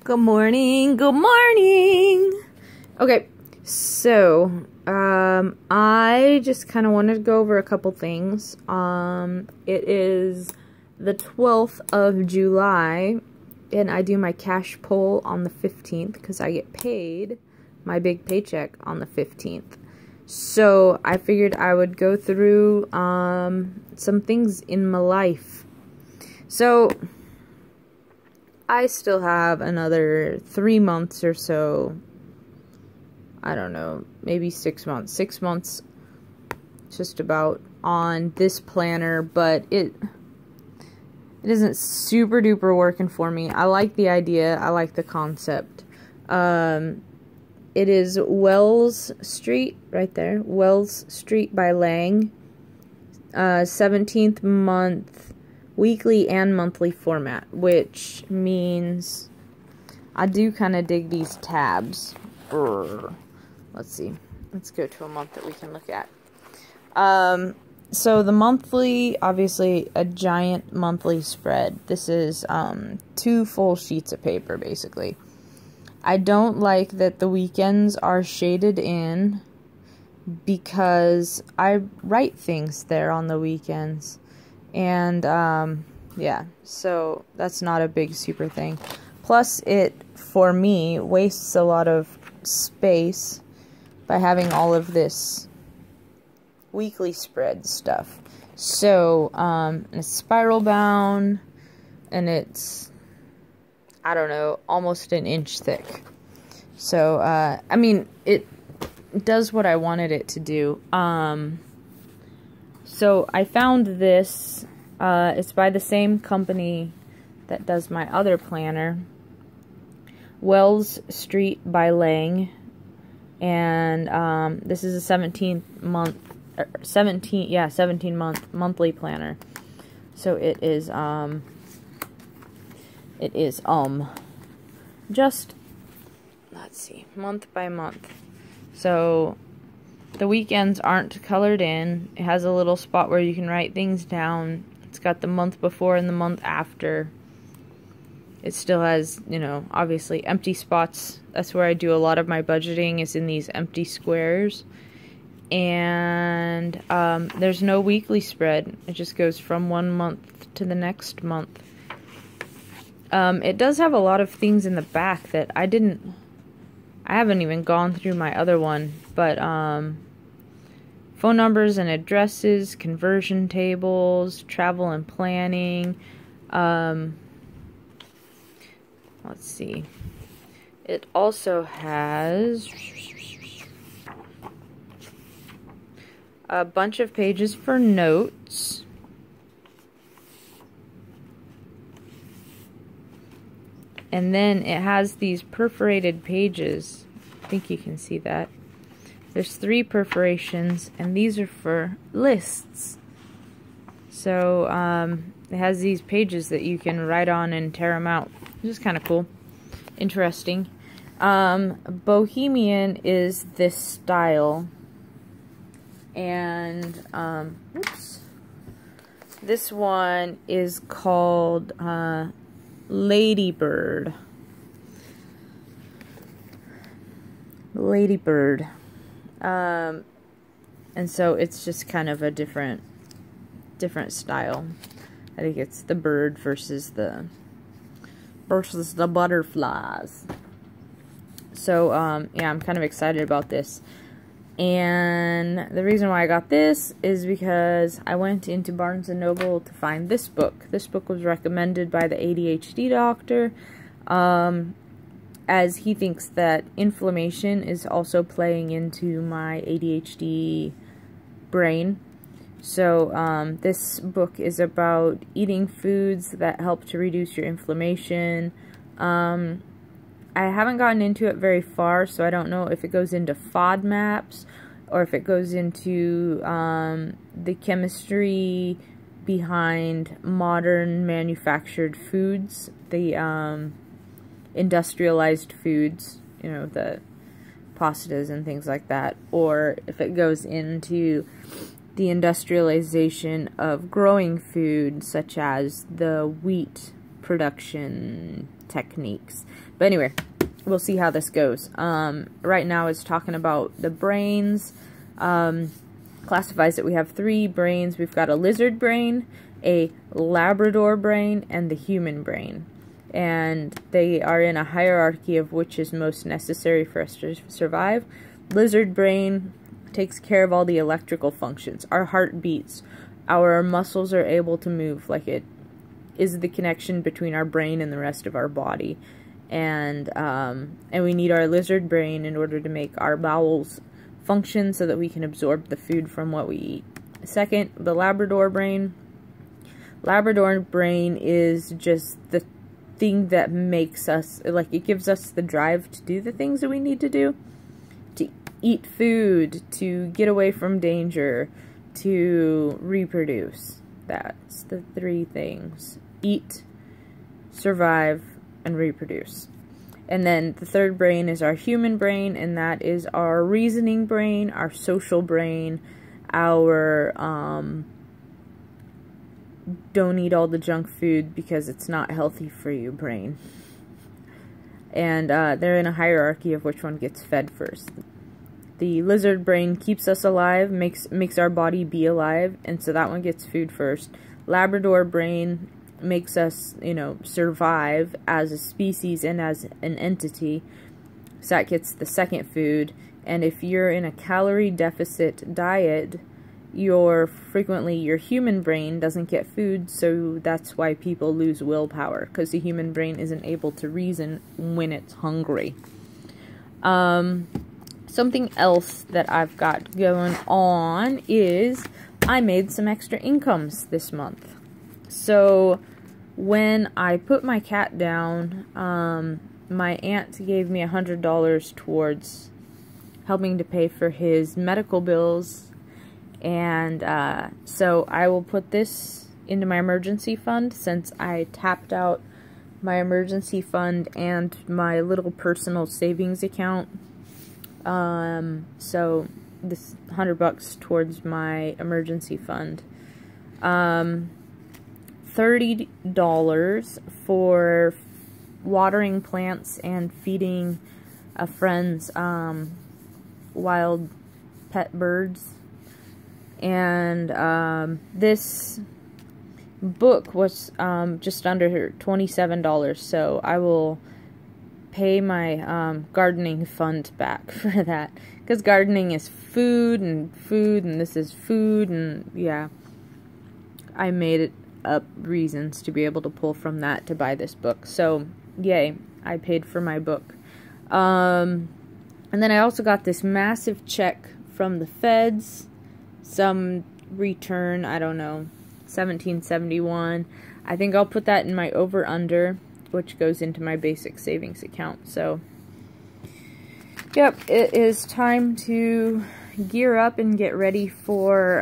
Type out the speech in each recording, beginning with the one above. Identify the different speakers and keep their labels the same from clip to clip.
Speaker 1: Good morning, good morning. Okay, so I just kind of wanted to go over a couple things. It is the 12th of July, and I do my cash poll on the 15th because I get paid my big paycheck on the 15th. So I figured I would go through some things in my life. So I still have another 3 months or so. I don't know, maybe 6 months. 6 months just about on this planner, but it isn't super duper working for me. I like the idea. I like the concept. It is Wells Street, right there. Wells Street by Lang. 17th month, weekly and monthly format, which means I do kind of dig these tabs. Let's see. Let's go to a month that we can look at. So the monthly, obviously a giant monthly spread. This is 2 full sheets of paper, basically. I don't like that the weekends are shaded in because I write things there on the weekends. And, yeah, so that's not a big super thing. Plus, it, for me, wastes a lot of space by having all of this weekly spread stuff. So, it's spiral bound, and it's, I don't know, almost an inch thick. So, I mean, it does what I wanted it to do. So I found this, it's by the same company that does my other planner, Wells Street by Lang, and this is a 17 month monthly planner. So it is just, let's see, month by month. So the weekends aren't colored in. It has a little spot where you can write things down. It's got the month before and the month after. It still has, you know, obviously empty spots. That's where I do a lot of my budgeting, is in these empty squares. And there's no weekly spread. It just goes from one month to the next month. It does have a lot of things in the back that I haven't even gone through my other one, but phone numbers and addresses, conversion tables, travel and planning. Let's see. It also has a bunch of pages for notes. And then it has these perforated pages. I think you can see that. There's 3 perforations, and these are for lists. So, it has these pages that you can write on and tear them out. Which is kind of cool. Interesting. Bohemian is this style. And, oops. This one is called, Ladybird. Ladybird. And so it's just kind of a different style. I think it's the bird versus the butterflies. So, yeah, I'm kind of excited about this. And the reason why I got this is because I went into Barnes & Noble to find this book. This book was recommended by the ADHD doctor, as he thinks that inflammation is also playing into my ADHD brain. So, this book is about eating foods that help to reduce your inflammation. I haven't gotten into it very far, so I don't know if it goes into FODMAPs or if it goes into the chemistry behind modern manufactured foods, the industrialized foods, you know, the pastas and things like that, or if it goes into the industrialization of growing food, such as the wheat production techniques. But anyway, we'll see how this goes. Right now it's talking about the brains. Classifies that we have 3 brains. We've got a lizard brain, a Labrador brain, and the human brain. And they are in a hierarchy of which is most necessary for us to survive. Lizard brain takes care of all the electrical functions. Our heart beats. Our muscles are able to move. Like, it is the connection between our brain and the rest of our body. And we need our lizard brain in order to make our bowels function so that we can absorb the food from what we eat. Second, the Labrador brain. Labrador brain is just the thing that makes us, like, it gives us the drive to do the things that we need to do. To eat food, to get away from danger, to reproduce. That's the 3 things. Eat, survive, and reproduce. And then the third brain is our human brain, and that is our reasoning brain, our social brain, our don't eat all the junk food because it's not healthy for you brain. And they're in a hierarchy of which one gets fed first. The lizard brain keeps us alive, makes our body be alive, and so that one gets food first. Labrador brain makes us, you know, survive as a species and as an entity, so that gets the second food. And if you're in a calorie deficit diet, frequently your human brain doesn't get food, so that's why people lose willpower, because the human brain isn't able to reason when it's hungry. Something else that I've got going on is I made some extra incomes this month. So when I put my cat down, my aunt gave me $100 towards helping to pay for his medical bills, and so I will put this into my emergency fund since I tapped out my emergency fund and my little personal savings account. So this $100 towards my emergency fund. $30 for watering plants and feeding a friend's wild pet birds. And this book was just under $27, so I will pay my gardening fund back for that, because gardening is food, and this is food, and yeah, I made it up reasons to be able to pull from that to buy this book. So yay, I paid for my book. And then I also got this massive check from the feds, some return, I don't know, $17.71. I think I'll put that in my over-under, which goes into my basic savings account. So yep, it is time to gear up and get ready for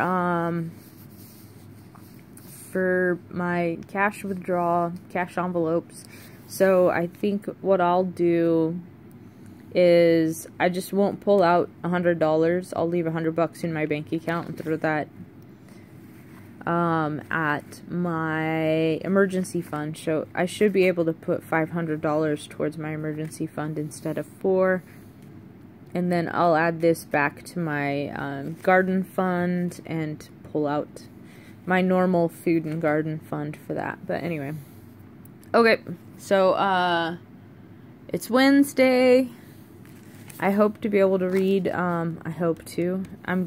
Speaker 1: my cash withdrawal, cash envelopes. So I think what I'll do is I just won't pull out $100. I'll leave $100 in my bank account and throw that at my emergency fund. So I should be able to put $500 towards my emergency fund instead of $400. And then I'll add this back to my garden fund and pull out my normal food and garden fund for that. But anyway. Okay, so it's Wednesday. I hope to be able to read, I'm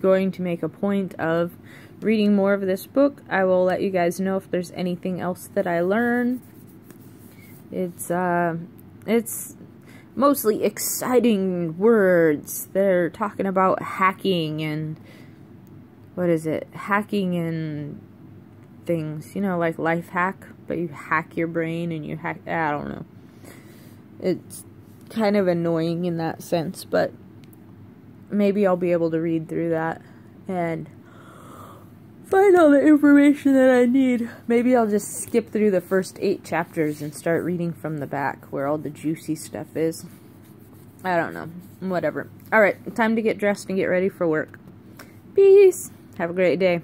Speaker 1: going to make a point of reading more of this book. I will let you guys know if there's anything else that I learn. It's mostly exciting words. They're talking about hacking and, what is it? Hacking and things, you know, like life hack, but you hack your brain and you hack, I don't know. It's kind of annoying in that sense, but maybe I'll be able to read through that and find all the information that I need. Maybe I'll just skip through the first 8 chapters and start reading from the back where all the juicy stuff is. I don't know. Whatever. Alright, time to get dressed and get ready for work. Peace. Have a great day.